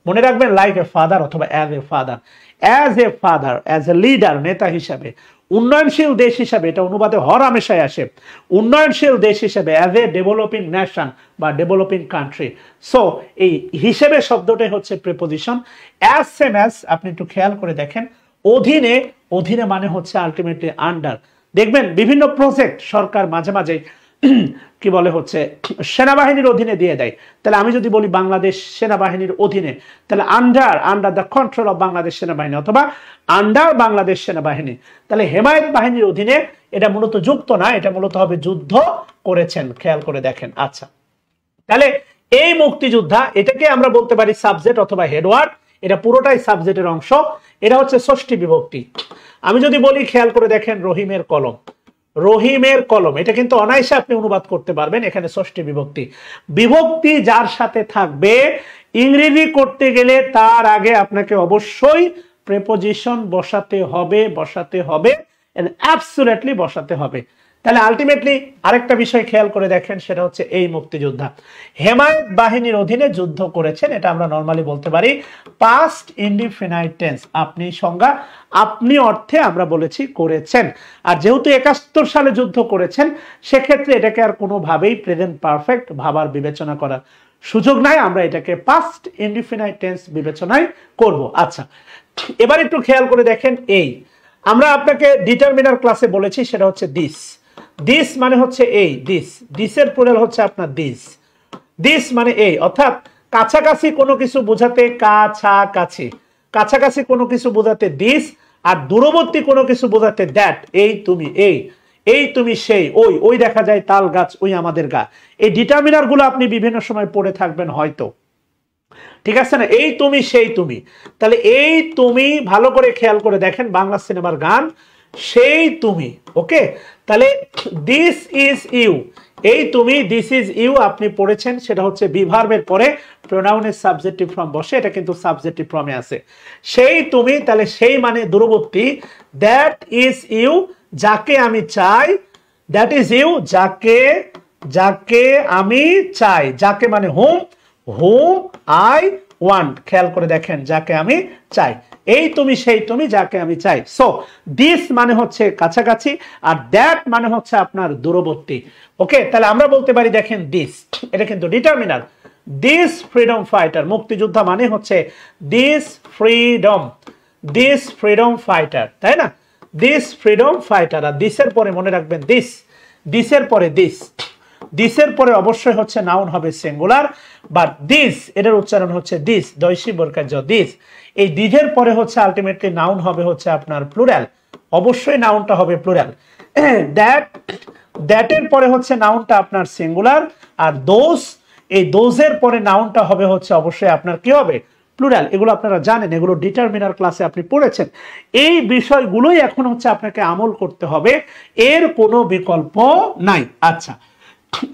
মনে রাখবেন লাইক এ ফাদার অথবা as a father, as a father, as a leader, নেতা হিসাবে, উন্নয়নশীল দেশ হিসাবে, এটা অনুবাদে হর হামেশায় আসে, উন্নয়নশীল দেশ হিসেবে, অ্যাজ এ ডেভেলপিং নেশন বা ডেভেলপিং কান্ট্রি। সো এই হিসেবে শব্দটাই হচ্ছে প্রিপোজিশন। অ্যাজ সেম অ্যাজ, আপনি একটু খেয়াল করে দেখেন অধীনে, অধীনে মানে হচ্ছে আলটিমেটলি আন্ডার। দেখবেন বিভিন্ন প্রজেক্ট সরকার মাঝে মাঝে কি বলে হচ্ছে সেনাবাহিনীর অধীনে দিয়ে দেয়। তাহলে আমি যদি বলি বাংলাদেশ সেনাবাহিনীর অধীনে, তাহলে under, under the control of Bangladesh সেনাবাহিনী অথবা আন্ডার বাংলাদেশ সেনাবাহিনী। তাহলে হেমায়েত বাহিনীর অধীনে, এটা মূলত যুক্ত না, এটা মূলত হবে যুদ্ধ করেছেন, খেয়াল করে দেখেন। আচ্ছা, তাহলে এই মুক্তিযোদ্ধা, এটাকে আমরা বলতে পারি সাবজেক্ট অথবা হেডওয়ার্ড, এটা পুরোটাই সাবজেক্টের অংশ, এটা হচ্ছে ষষ্ঠী বিভক্তি। আমি যদি বলি খেয়াল করে দেখেন রহিমের কলম, রহিমের কলম, এটা কিন্তু অনায়াসে আপনি অনুবাদ করতে পারবেন, এখানে ষষ্ঠী বিভক্তি। বিভক্তি যার সাথে থাকবে ইংরেজি করতে গেলে তার আগে আপনাকে অবশ্যই প্রেপোজিশন বসাতে হবে, বসাতে হবে, অ্যাবসলিউটলি বসাতে হবে। তাহলে আলটিমেটলি আরেকটা বিষয় খেয়াল করে দেখেন, সেটা হচ্ছে এই মুক্তিযোদ্ধা হেমায়েত বাহিনীর অধীনে যুদ্ধ করেছেন, এটা আমরা নরমালি বলতে পারি পাস্ট ইনডিফিনাইট টেন্স। আপনি সংজ্ঞা, আপনি অর্থে আমরা বলেছি করেছেন। আর যেহেতু 71 সালে যুদ্ধ করেছেন, সেক্ষেত্রে এটাকে আর কোনোভাবেই প্রেজেন্ট পারফেক্ট ভাবার বিবেচনা করার সুযোগ নাই, আমরা এটাকে পাস্ট ইনডিফিনাইট টেন্স বিবেচনায় করব। আচ্ছা, এবার একটু খেয়াল করে দেখেন, এই আমরা আপনাকে ডিটারমিনার ক্লাসে বলেছি সেটা হচ্ছে দিস। দিস মানে হচ্ছে এই, দিস, দিসের প্লুরাল হচ্ছে আপনার দিস। দিস মানে এই, অর্থাৎ কাছাকাছি কোনো কিছু বোঝাতে কাছাকাছি, কাছাকাছি কোনো কিছু বোঝাতে দিস, আর দূরবর্তী কোনো কিছু বোঝাতে দ্যাট। এই তুমি, এই তুমি সেই, ওই, ওই দেখা যায় তাল গাছ, ওই আমাদের গা। এই ডিটারমিনার গুলো আপনি বিভিন্ন সময় পড়ে থাকবেন হয়তো, ঠিক আছে না? এই তুমি সেই তুমি, তাহলে এই তুমি ভালো করে খেয়াল করে দেখেন, বাংলা সিনেমার গান সেই তুমি, ওকে। তাহলে দিস ইজ ইউ, এই তুমি, দিস ইজ ইউ আপনি পড়েছেন, সেটা হচ্ছে বি ভার্বের পরে প্রোনাউনের সাবজেক্টিভ ফর্ম বসে, এটা কিন্তু সাবজেক্টিভ ফর্মে আছে। সেই তুমি, তাহলে সেই মানে দূরবর্তী, দ্যাট ইজ ইউ যাকে আমি চাই, দ্যাট ইজ ইউ যাকে, যাকে আমি চাই, যাকে মানে হুম, হুম আই ওয়ান্ট, খেয়াল করে দেখেন যাকে আমি চাই, এই তুমি সেই তুমি যাকে আমি চাই। সো দিস মানে হচ্ছে কাছাকাছি, আর দ্যাট মানে হচ্ছে আপনার দূরবর্তী, ওকে। তাহলে আমরা বলতে পারি দেখেন দিস, এটা কিন্তু ডিটারমিনার। দিস ফ্রিডম ফাইটার, মুক্তিযোদ্ধা মানে হচ্ছে this freedom, this freedom fighter, তাই না? দিস ফ্রিডম ফাইটার, আর দিসের পরে মনে রাখবেন দিস, দিসের পরে দিস, দিসের পরে অবশ্যই হচ্ছে নাউন হবে সিঙ্গুলার, বাট দিস এটার উচ্চারণ হচ্ছে দিস, দৈশী বর্গাজ দিস। এই দিজের পরে হচ্ছে আলটিমেটলি নাউন হবে হচ্ছে আপনার প্লুরাল, অবশ্যই নাউনটা হবে প্লুরাল। দ্যাট, দ্যাটের পরে হচ্ছে নাউনটা আপনার সিঙ্গুলার, আর দোজ, এই দোজের পরে নাউনটা হবে হচ্ছে অবশ্যই আপনার কি হবে প্লুরাল। এগুলো আপনারা জানেন, এগুলো ডিটারমিনার ক্লাসে আপনি পড়েছেন। এই বিষয়গুলোই এখন হচ্ছে আপনাকে আমল করতে হবে, এর কোনো বিকল্প নাই। আচ্ছা,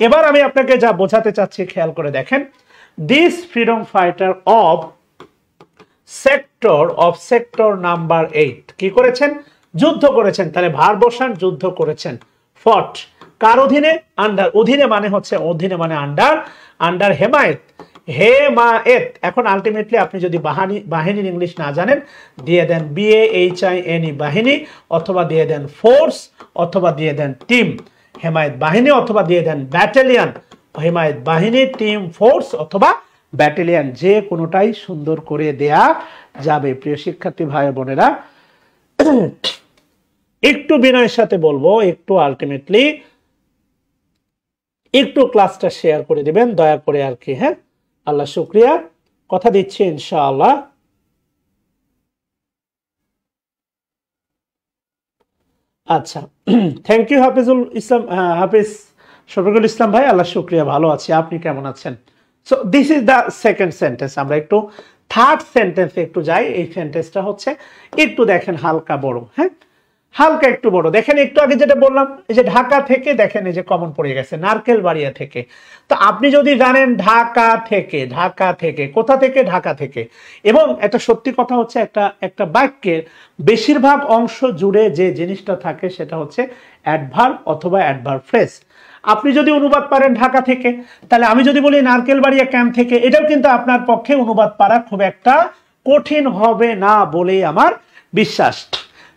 এবার আমি আপনাকে যা বোঝাতে চাচ্ছি খেয়াল করে দেখেন, this freedom fighter of sector number 8 কি করেছেন? যুদ্ধ করেছেন। তাহলে ভার বসান, যুদ্ধ করেছেন। ফট কার অধীনে? আন্ডার, অধীনে মানে হচ্ছে, অধীনে মানে আন্ডার, আন্ডার হেমায়েত, হেমায়েত। এখন আলটিমেটলি আপনি যদি বাহিনীর ইংলিশ না জানেন, দিয়ে দেন BAHINE বাহিনী, অথবা দিয়ে দেন ফোর্স, অথবা দিয়ে দেন টিম। হেমায়েত বাহিনী অথবা দিয়ে দেন ব্যাটালিয়ন, হেমায়েত বাহিনী, টিম, ফোর্স অথবা ব্যাটালিয়ন, যে কোনোটাই সুন্দর করে দেয়া যাবে। প্রিয় শিক্ষার্থী ভাই বোনেরা, একটু বিনয়ের সাথে বলবো, একটু আলটিমেটলি একটু ক্লাসটা শেয়ার করে দিবেন দয়া করে আর কি, হ্যাঁ? আল্লাহ শুকরিয়া, কথা দিচ্ছি ইনশাআল্লাহ। আচ্ছা, থ্যাংক ইউ হাফিজুল ইসলাম, হাফিজ শফিকুল ইসলাম ভাই, আল্লাহ শুক্রিয়া, ভালো আছি, আপনি কেমন আছেন? So this is the second sentence. আমরা একটু থার্ড সেন্টেন্সে একটু যাই। এই সেন্টেন্সটা হচ্ছে একটু দেখেন হালকা বড়, হ্যাঁ হালকা একটু বড়। দেখেন একটু আগে যেটা বললাম, এই যে ঢাকা থেকে, দেখেন এই যে কমন পড়ে গেছে নারকেল বাড়িয়া থেকে। তো আপনি যদি জানেন ঢাকা থেকে, ঢাকা থেকে কোথা থেকে, ঢাকা থেকে, এবং একটা সত্যি কথা হচ্ছে একটা বাক্যের বেশিরভাগ অংশ জুড়ে যে জিনিসটা থাকে সেটা হচ্ছে অ্যাডভার্ব অথবা অ্যাডভার্ব ফ্রেজ। আপনি যদি অনুবাদ পারেন ঢাকা থেকে, তাহলে আমি যদি বলি নারকেলবাড়িয়া ক্যাম্প থেকে, এটাও কিন্তু আপনার পক্ষে অনুবাদ পারা খুব একটা কঠিন হবে না বলেই আমার বিশ্বাস।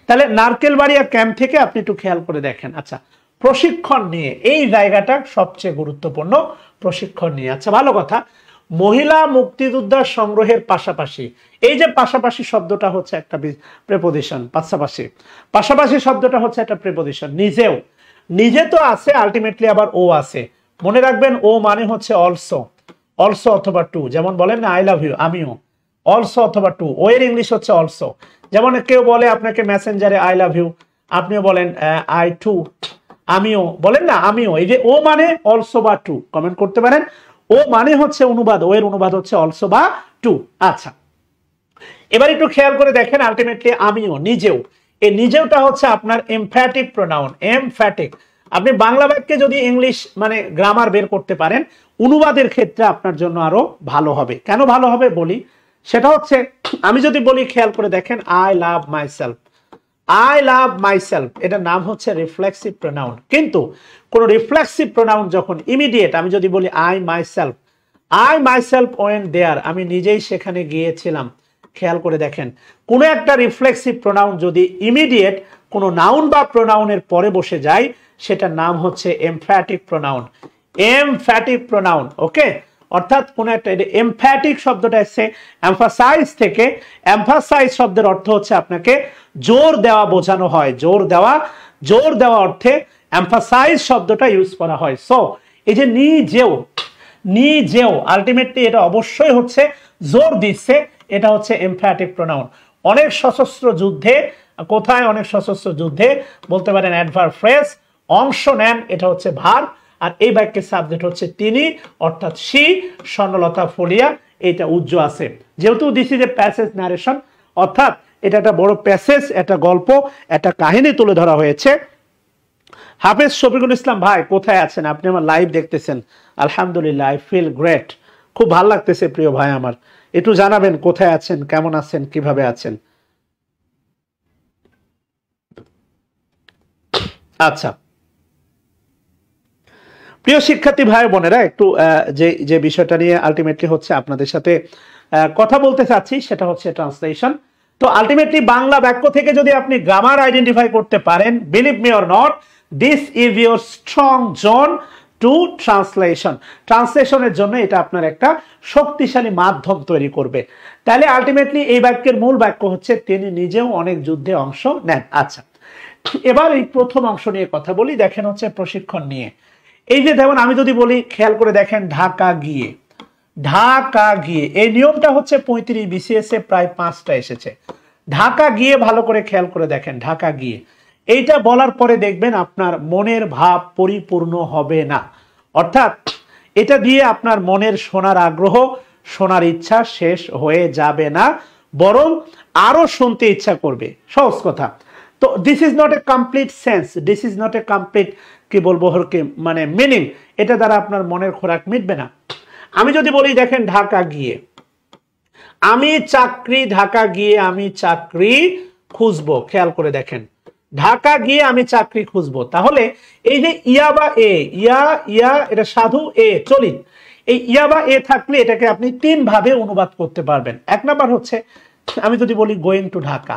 তাহলে নারকেলবাড়িয়া ক্যাম্প থেকে আপনি একটু খেয়াল করে দেখেন। আচ্ছা, প্রশিক্ষণ নিয়ে, এই জায়গাটা সবচেয়ে গুরুত্বপূর্ণ, প্রশিক্ষণ নিয়ে। আচ্ছা, ভালো কথা। মহিলা মুক্তিযোদ্ধা সংগ্রহের পাশাপাশি, এই যে পাশাপাশি শব্দটা হচ্ছে একটা প্রেপোজিশন, পাশাপাশি, পাশাপাশি শব্দটা হচ্ছে একটা প্রেপোজিশন। নিজেও, নিজে তো আছে, আলটিমেটলি আবার ও আছে। মনে রাখবেন ও মানে হচ্ছে অলসো, অলসো অথবা টু। যেমন বলেন না আই লাভ ইউ, আমিও, অলসো অথবা টু। ও এর ইংলিশ হচ্ছে অলসো। যেমন কেউ বলে আপনাকে মেসেঞ্জারে আই লাভ ইউ, আপনিও বলেন আই টু, আমিও বলেন না আমিও। এই যে ও মানে অলসো বা টু, কমেন্ট করতে পারেন। ও মানে হচ্ছে অনুবাদ, ও এর অনুবাদ হচ্ছে অলসো বা টু। আচ্ছা, এবার একটু খেয়াল করে দেখেন, আলটিমেটলি আমিও, নিজেও, এই নিজেওটা হচ্ছে আপনার এমফ্যাটিক প্রোনাউন, এমফ্যাটিক। আপনি বাংলা বাক্যে যদি ইংলিশ মানে গ্রামার বের করতে পারেন, অনুবাদের ক্ষেত্রে আপনার জন্য আরো ভালো হবে। কেন ভালো হবে বলি, সেটা হচ্ছে আমি যদি বলি, খেয়াল করে দেখেন, I love myself, I love myself, এটার নাম হচ্ছে রিফ্লেক্সিভ প্রোনাউন। কিন্তু কোন রিফ্লেক্সিভ প্রোনাউন যখন ইমিডিয়েট, আমি যদি বলি আই মাইসেলফ ওয়েন দেয়ার, আমি নিজেই সেখানে গিয়েছিলাম। খেয়াল করে দেখেন, কোন একটা রিফ্লেক্সিভ প্রোনাউন যদি ইমিডিয়েট কোনো নাউন বা প্রোনাউনের পরে বসে যায়, সেটার নাম হচ্ছে এমফ্যাটিক প্রোনাউন, এমফ্যাটিক প্রোনাউন। ওকে, অর্থাৎ কোন একটা, এমফ্যাটিক শব্দটা এসছে এমফাসাইজ থেকে। এমফাসাইজ শব্দের অর্থ হচ্ছে আপনাকে জোর দেওয়া বোঝানো হয়, জোর দেওয়া, জোর দেওয়া অর্থে এমফাসাইজ শব্দটা ইউজ করা হয়। সো এই যে নিজেও, নিজেও, আলটিমেটলি এটা অবশ্যই হচ্ছে জোর দিচ্ছে, এটা হচ্ছে এমফ্যাটিক প্রোনাউন। অনেক সশস্ত্র যুদ্ধে, কোথায় অনেক সশস্ত্র যুদ্ধে বলতে পারেন অ্যাডভার্ব ফ্রেজ, অংশ নেন, এটা হচ্ছে ভার্ব। আর এই বাক্যের সাবজেক্ট হচ্ছে তিনি, অর্থাৎ সি, স্বর্ণলতা ফলিয়া, এটা উজ্জ আছে। যেহেতু this is a passage narration, অর্থাৎ এটা একটা বড় প্যাসেজ, একটা গল্প, একটা কাহিনী তুলে ধরা হয়েছে। হাফেজ শফিকুল ইসলাম ভাই, কোথায় আছেন আপনি? আমার লাইভ দেখতেছেন? আলহামদুলিল্লাহ, আই ফিল গ্রেট, খুব ভালো লাগতেছে প্রিয় ভাই আমার। একটু জানাবেন কোথায় আছেন, কেমন আছেন, কিভাবে আছেন? আচ্ছা, প্রিয় শিক্ষার্থী ভাই বোনেরা, একটু যে যে বিষয়টা নিয়ে আলটিমেটলি হচ্ছে আপনাদের সাথে কথা বলতে চাচ্ছি, সেটা হচ্ছে ট্রান্সলেশন। তো আলটিমেটলি বাংলা বাক্য থেকে যদি আপনি গ্রামার আইডেন্টিফাই করতে পারেন, believe me or not, this is your strong zone to translation. ট্রান্সলেশনের জন্য এটা আপনার একটা শক্তিশালী মাধ্যম তৈরি করবে। তাহলে আলটিমেটলি এই বাক্যের মূল বাক্য হচ্ছে তিনি নিজেও অনেক যুদ্ধে অংশ নেন। আচ্ছা, এবার এই প্রথম অংশ নিয়ে কথা বলি। দেখেন হচ্ছে প্রশিক্ষণ নিয়ে। এই যে যেমন আমি যদি বলি, খেয়াল করে দেখেন, ঢাকা গিয়ে, ঢাকা গিয়ে, এই নিয়মটা হচ্ছে 35 BCS এ প্রায় 5টা এসেছে। ঢাকা গিয়ে, ভালো করে খেয়াল করে দেখেন, ঢাকা গিয়ে, এইটা বলার পরে দেখবেন আপনার মনের ভাব পরিপূর্ণ হবে না। অর্থাৎ এটা দিয়ে আপনার মনের শোনার আগ্রহ, শোনার ইচ্ছা শেষ হয়ে যাবে না, বরং আরো শুনতে ইচ্ছা করবে। সহজ কথা। তো this is not a complete sense, this is not a complete, কি বলবো হরকে, মানে মিনিং, এটা দ্বারা আপনার মনের খোরাক মিটবে না। আমি যদি বলি দেখেন, ঢাকা গিয়ে, আমি চাকরি, ঢাকা গিয়ে আমি চাকরি খুঁজবো। খেয়াল করে দেখেন, ঢাকা গিয়ে আমি চাকরি খুঁজবো। তাহলে এই যে ইয়া বা এ, ইয়া, ইয়া এটা সাধু, এ চলিত, এই ইয়া বা এ থাকলে এটাকে আপনি 3 ভাবে অনুবাদ করতে পারবেন। এক নাম্বার হচ্ছে, আমি যদি বলি going to Dhaka,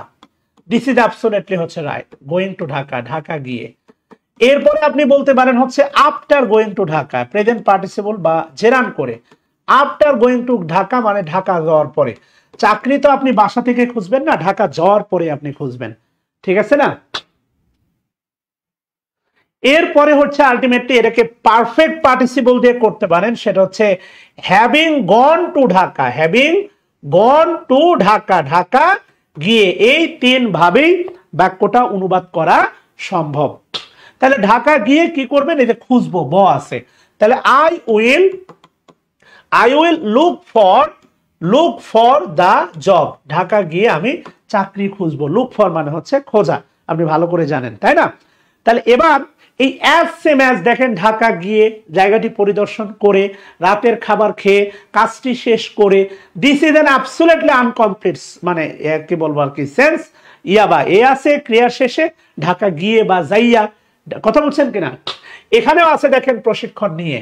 this is absolutely হচ্ছে right, going to Dhaka, Dhaka গিয়ে। এরপরে আপনি বলতে পারেন হচ্ছে after going to Dhaka, present participle বা জেরান করে, আফটার গোয়িং টু ঢাকা মানে ঢাকা যাওয়ার পরে। চাকরি তো আপনি বাসা থেকে খুঁজবেন না, ঢাকা যাওয়ার পরে আপনি খুঁজবেন, ঠিক আছে না? এরপরে হচ্ছে আলটিমেটলি এটাকে পারফেক্ট পার্টিসিপল দিয়ে করতে পারেন, সেটা হচ্ছে having gone to Dhaka, having gone to Dhaka, Dhaka গিয়ে। এই 3 ভাবেই বাক্যটা অনুবাদ করা সম্ভব। তাহলে ঢাকা গিয়ে কি করবেন, এই যে খুঁজবো, ব আছে, তাহলে I will look for the job. Dhaka গিয়ে আমি চাকরি খুঁজবো। লুক ফর মানে হচ্ছে খোঁজা, আপনি ভালো করে জানেন, তাই না? তাহলে এবার এই অ্যাজ সেম অ্যাজ দেখেন, ঢাকা গিয়ে, জায়গাটি পরিদর্শন করে, রাতের খাবার খেয়ে, কাজটি শেষ করে, this is an absolutely uncomplete, মানে কি বলবো আর কি, সেন্স ইয়া বা এ আছে ক্রিয়ার শেষে, ঢাকা গিয়ে বা যাইয়া, কথা বলছেন কিনা? এখানেও আছে দেখেন প্রশিক্ষণ নিয়ে।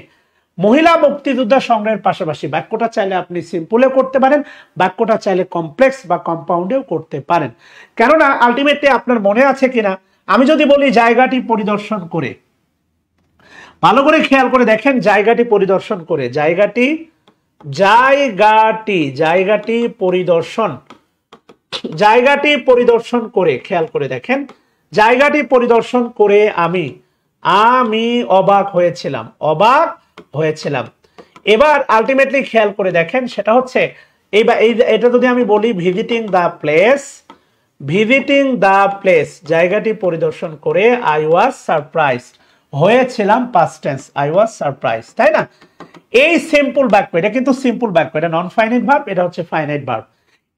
মহিলা মুক্তিযোদ্ধা সংগ্রহের পাশাপাশি বাক্যটা চাইলে আপনি সিম্পলে করতে পারেন, বাক্যটা চাইলে কমপ্লেক্স বা কম্পাউন্ডেও করতে পারেন। কেননা আলটিমেটলি আপনার মনে আছে কিনা, আমি যদি বলি জায়গাটি পরিদর্শন করে, ভালো করে খেয়াল করে দেখেন, জায়গাটি পরিদর্শন করে, জায়গাটি পরিদর্শন করে, খেয়াল করে দেখেন, জায়গাটি পরিদর্শন করে আমি অবাক হয়েছিলাম। এবার আলটিমেটলি খেয়াল করে দেখেন, সেটা হচ্ছে এটা যদি আমি বলি ভিজিটিং দ্য প্লেস, জায়গাটি পরিদর্শন করে আই ওয়াজ সারপ্রাইজড, হয়েছিলাম past tense, I was surprised, তাই না? এই সিম্পল বাক্য, এটা কিন্তু সিম্পল বাক্য, এটা নন ফাইনাইট ভার্ব, এটা হচ্ছে ফাইনাইট ভার্ব।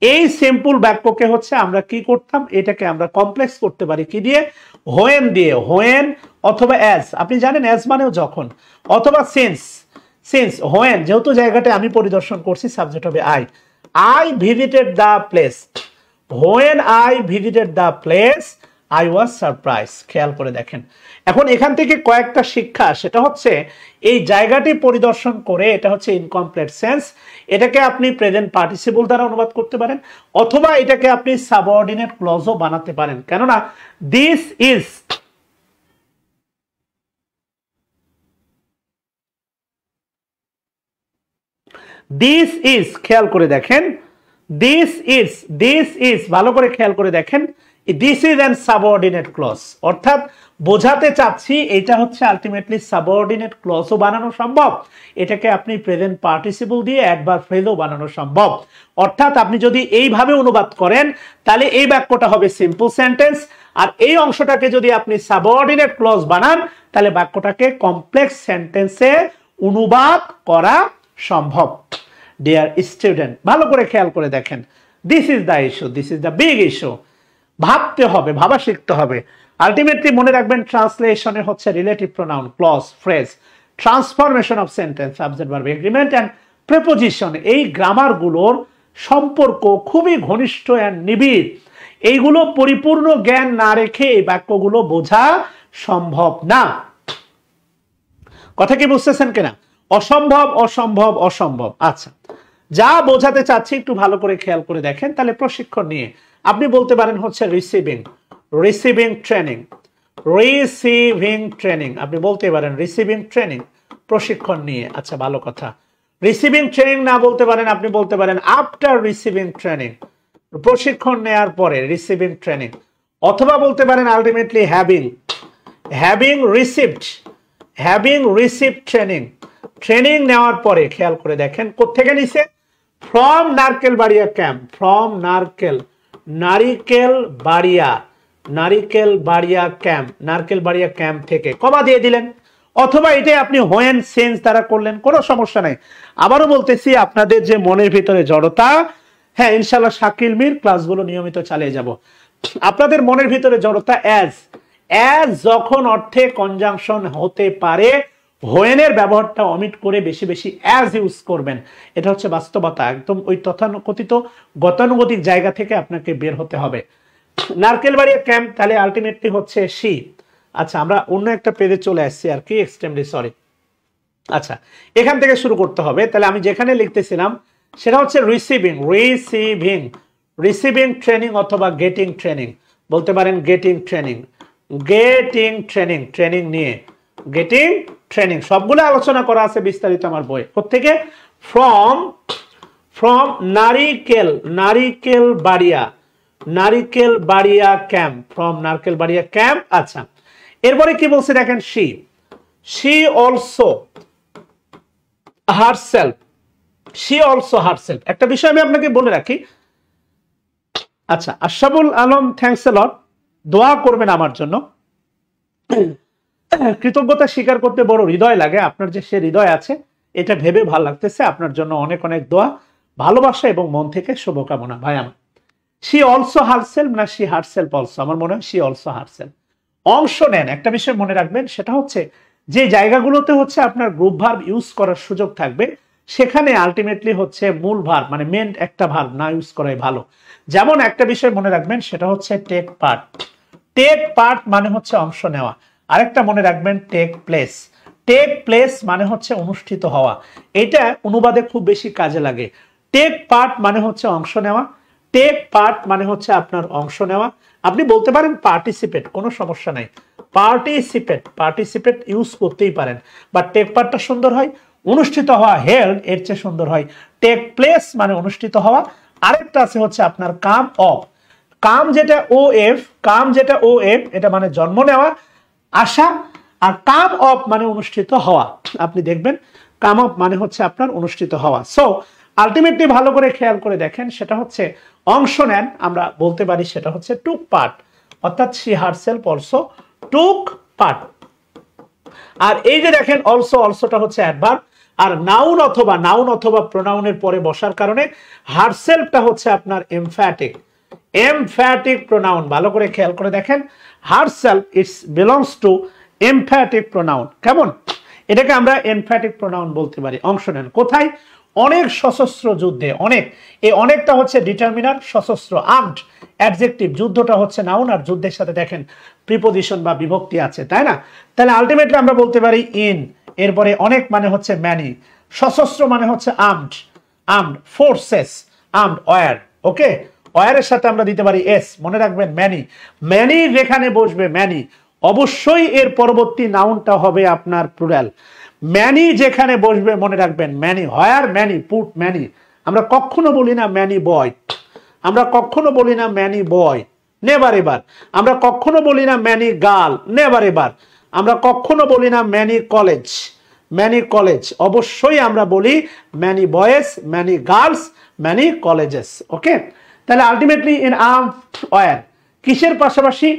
এই সিম্পল বাক্যকে হচ্ছে আমরা কি করতাম, এটাকে আমরা কমপ্লেক্স করতে পারি কি দিয়ে, হোয়েন দিয়ে। হোয়েন অথবা অ্যাজ, আপনি জানেন অ্যাজ মানেও যখন, অথবা সিন্স হোয়েন, যেহেতু জায়গাটা আমি পরিদর্শন করছি, সাবজেক্ট হবে I visited the place, when I visited the place I was surprise. খেয়াল করে দেখেন, এখন এখান থেকে কয়েকটা শিক্ষা, সেটা হচ্ছে এই জায়গাটি পরিদর্শন করে, এটা হচ্ছে ইনকমপ্লিট সেন্স, এটাকে আপনি প্রেজেন্ট পার্টিসিপল দ্বারা অনুবাদ করতে পারেন, অথবা এটাকে আপনি সাবঅর্ডিনেট ক্লজও বানাতে পারেন। কেননা দিস ইজ খেয়াল করে দেখেন, দিস ইজ ভালো করে খেয়াল করে দেখেন, this is an subordinate clause, অর্থাৎ বোঝাতে চাচ্ছি এটা হচ্ছে আলটিমেটলি সাবঅর্ডিনেট ক্লজও বানানো সম্ভব, এটাকে আপনি প্রেজেন্ট পার্টিসিপল দিয়ে অ্যাডভার্ব ফ্রেজও বানানো সম্ভব। অর্থাৎ আপনি যদি এইভাবে অনুবাদ করেন, তাহলে এই বাক্যটা হবে সিম্পল সেন্টেন্স, আর এই অংশটাকে যদি আপনি সাবঅর্ডিনেট ক্লজ বানান, তাহলে বাক্যটাকে কমপ্লেক্স সেন্টেন্সে অনুবাদ করা সম্ভব। ডিয়ার স্টুডেন্ট, ভালো করে খেয়াল করে দেখেন, this is the issue, this is the big issue. ভাবতে হবে, ভাবা শিখতে হবে। আলটিমেটলি মনে রাখবেন, ট্রান্সলেশনে হচ্ছে relative pronoun, clause, phrase, transformation of sentence, subject verb, agreement and preposition, এই গ্রামারগুলোর সম্পর্ক খুবই ঘনিষ্ঠ এন্ড নিবিড়। এইগুলো পরিপূর্ণ জ্ঞান না রেখে এই বাক্যগুলো বোঝা সম্ভব না। কথা কি বুঝতেছেন কিনা? অসম্ভব। আচ্ছা, যা বোঝাতে চাচ্ছি একটু ভালো করে খেয়াল করে দেখেন। তাহলে প্রশিক্ষণ নিয়ে আপনি বলতে পারেন হচ্ছে রিসিভিং ট্রেনিং, আপনি বলতে পারেন রিসিভিং ট্রেনিং, প্রশিক্ষণ নিয়ে। আচ্ছা, ভালো কথা। রিসিভিং ট্রেনিং না বলতে পারেন, আপনি বলতে পারেন আফটার রিসিভিং ট্রেনিং, প্রশিক্ষণ নেয়ার পরে রিসিভিং ট্রেনিং, অথবা বলতে পারেন আলটিমেটলি হ্যাভিং রিসিভড ট্রেনিং নেওয়ার পরে। খেয়াল করে দেখেন কোত্থেকে নিছে, from Narkelbaria camp, Narkelbaria camp থেকে, কমা দিয়ে দিলেন, অথবা এটাই আপনি হোয়েন সেন্স দ্বারা করলেন, কোনো সমস্যা নাই। আবারও বলতেছি, আপনাদের যে মনের ভিতরে জড়তা, হ্যাঁ ইনশাল্লাহ শাকিল মির ক্লাসগুলো নিয়মিত চালিয়ে যাব। আপনাদের মনের ভিতরে জড়তা, অ্যাজ যখন অর্থে কনজাংশন হতে পারে, হোয়েনের ব্যবহারটা অমিট করে বেশি বেশি অ্যাজ ইউজ করবেন। এটা হচ্ছে বাস্তবতা, একদম ওই তথাকথিত গতানুগতিক জায়গা থেকে আপনাকে বের হতে হবে। নারকেলবাড়িয়া ক্যাম্প, তাহলে আলটিমেটলি হচ্ছে সি। আচ্ছা, আমরা অন্য একটা পেজে চলে আসছি আর কি, এক্সট্রিমলি সরি। আচ্ছা, এখান থেকে শুরু করতে হবে। তাহলে আমি যেখানে লিখতেছিলাম সেটা হচ্ছে রিসিভিং ট্রেনিং অথবা গেটিং ট্রেনিং, বলতে পারেন গেটিং ট্রেনিং নিয়ে, গেটিং ট্রেনিং, সবগুলো আলোচনা করা আছে বিস্তারিত আমার বই। প্রত্যেকে from Narikelbaria camp, from Narkelbaria camp. আচ্ছা, এরপরে কি বলছে দেখেন, she also herself, একটা বিষয় আমি আপনাকে বলে রাখি। আচ্ছা, আশরাফুল আলম, থ্যাঙ্কস এ লট, দোয়া করবেন আমার জন্য। কৃতজ্ঞতা স্বীকার করতে বড় হৃদয় লাগে। আপনার যে সে হৃদয় আছে এটা ভেবে ভালো লাগতেছে। আপনার জন্য অনেক অনেক দোয়া, ভালোবাসা এবং মন থেকে শুভকামনা। ভাই আমার শি অলসো হারসেলফ না শি হারসেলফ অলসো? আমার মনে হয় শি অলসো হারসেলফ। অংশ নেন, একটা বিষয় মনে রাখবেন, সেটা হচ্ছে যে জায়গাগুলোতে হচ্ছে আপনার গ্রুপ ভার্ব ইউজ করার সুযোগ থাকবে সেখানে আলটিমেটলি হচ্ছে মূল ভার্ব মানে মেন একটা ভার্ব না ইউজ করাই ভালো। যেমন একটা বিষয় মনে রাখবেন, সেটা হচ্ছে টেক পার্ট। টেক পার্ট মানে হচ্ছে অংশ নেওয়া। আরেকটা মনে রাখবেন টেক প্লেস। টেক প্লেস মানে হচ্ছে অনুষ্ঠিত হওয়া। এটা অনুবাদে খুব বেশি কাজে লাগে। টেক পার্ট মানে হচ্ছে অংশ নেওয়া, টেক পার্ট মানে হচ্ছে আপনার অংশ নেওয়া। আপনি বলতে পারেন পার্টিসিপেট, কোনো সমস্যা নাই। পার্টিসিপেট, পার্টিসিপেট ইউজ করতেই পারেন, বাট টেক পার্টটা সুন্দর হয়। অনুষ্ঠিত হওয়া হেল্ড এর চেয়ে সুন্দর হয়। টেক প্লেস মানে অনুষ্ঠিত হওয়া। আরেকটা আছে হচ্ছে আপনার কাম অফ। কাম যেটা ও এফ, কাম যেটা ও এফ এটা মানে জন্ম নেওয়া, আসা। আর কাম অফ মানে অনুষ্ঠিত হওয়া। আপনি দেখবেন কাম অফ মানে হচ্ছে আপনার অনুষ্ঠিত হওয়া। সো আলটিমেটলি ভালো করে খেয়াল করে দেখেন, সেটা হচ্ছে অংশ নেন। আমরা বলতে পারি সেটা হচ্ছে টুক পার্ট, অর্থাৎ she herself also took part. আর এই যে দেখেন অলসো, অলসোটা হচ্ছে অ্যাডভার্ব। আর নাউন অথবা প্রোনাউনের পরে বসার কারণে হারসেলফটা হচ্ছে আপনার এমফ্যাটিক, এমফ্যাটিক প্রোনাউন। ভালো করে খেয়াল করে দেখেন, herself it's belongs to emphatic pronoun. কেমন? এটাকে আমরা এমফ্যাটিক প্রোনাউন বলতে পারি। অংশ নেন কোথায়? অনেক সশস্ত্র যুদ্ধে। অনেক, এই অনেকটা হচ্ছে ডিটারমিনার, সশস্ত্র আর্মড অ্যাডজেক্টিভ। যুদ্ধটা হচ্ছে নাউন, আর যুদ্ধের সাথে দেখেন প্রিপোজিশন বা বিভক্তি আছে, তাই না? তাহলে আলটিমেটলি আমরা বলতে পারি ইন, এরপরে অনেক মানে হচ্ছে ম্যানি, সশস্ত্র মানে হচ্ছে armed, armed forces, armed war. Okay, ওয়্যারের সাথে আমরা দিতে পারি এস। মনে রাখবেন ম্যানি, ম্যানি যেখানে বসবে ম্যানি, অবশ্যই এর পরবর্তী নাউনটা হবে আপনার প্লুরাল। ম্যানি যেখানে বসবে মনে রাখবেন ম্যানি, হোয়ার ম্যানি, পুট ম্যানি। আমরা কখনো বলি না ম্যানি বয়, আমরা কখনো বলি না ম্যানি বয়, নেভার এভার। আমরা কখনো বলি না ম্যানি গার্ল, নেভার এভার। আমরা কখনো বলি না ম্যানি কলেজ, ম্যানি কলেজ। অবশ্যই আমরা বলি many boys, many girls, many colleges. Okay, তাহলে আলটিমেটলি ইন আর্মড ওয়্যার কিসের পাশাপাশি?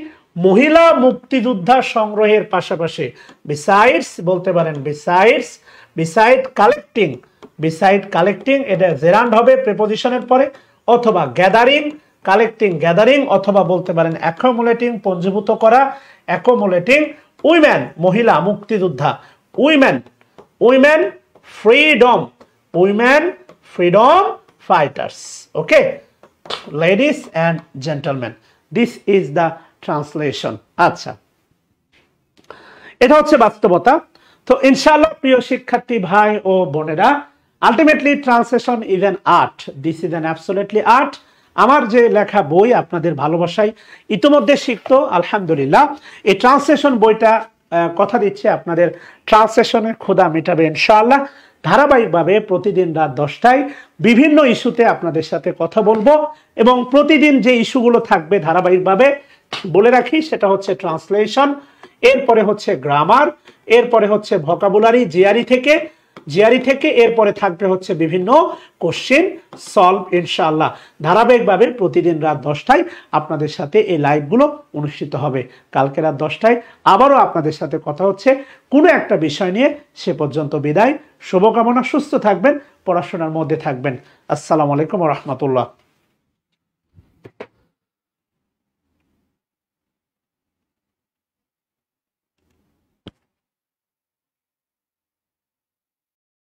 মহিলা মুক্তিযোদ্ধা সংগ্রহের পাশাপাশি। বিসাইডস বলতে পারেন besides, beside collecting, beside collecting এটা জেরান্ড হবে প্রিপোজিশনের পরে, অথবা গ্যাদারিং, কালেক্টিং গ্যাদারিং, অথবা বলতে পারেন অ্যাকোমোলেটিং পঞ্জীভূত করা, অ্যাকোমোলেটিং উইমেন মহিলা মুক্তিযোদ্ধা, women, women freedom, women freedom fighters. Okay ladies and gentlemen, this is the translation. আচ্ছা, এটা হচ্ছে বাস্তবতা। তো ইনশাআল্লাহ প্রিয় শিক্ষার্থী ভাই ও বোনেরা, ultimately translation is an art, this is an absolutely art. আমার যে লেখা বই আপনাদের ভালোবাসায় ইতিমধ্যে শিখতো আলহামদুলিল্লাহ। এই ট্রান্সলেশন বইটা কথা দিচ্ছে আপনাদের ট্রান্সলেশনের ক্ষুধা মেটাবে ইনশাআল্লাহ। ধারাবাহিকভাবে প্রতিদিন রাত 10টায় বিভিন্ন ইস্যুতে আপনাদের সাথে কথা বলবো, এবং প্রতিদিন যে ইস্যুগুলো থাকবে ধারাবাহিকভাবে বলে রাখি, সেটা হচ্ছে ট্রান্সলেশন, এরপরে হচ্ছে গ্রামার, এরপরে হচ্ছে ভোকাবুলারি জিআরই থেকে, এরপরে থাকবে হচ্ছে বিভিন্ন কোশ্চেন সলভ ইনশাআল্লাহ। ধারাবাহিকভাবে প্রতিদিন রাত 10টায় আপনাদের সাথে এই লাইভগুলো অনুষ্ঠিত হবে। কালকে রাত 10টায় আবারও আপনাদের সাথে কথা হচ্ছে কোনো একটা বিষয় নিয়ে। সে পর্যন্ত বিদায়, শুভকামনা, সুস্থ থাকবেন, পড়াশোনার মধ্যে থাকবেন। আসসালামু আলাইকুম ওয়া রাহমাতুল্লাহ।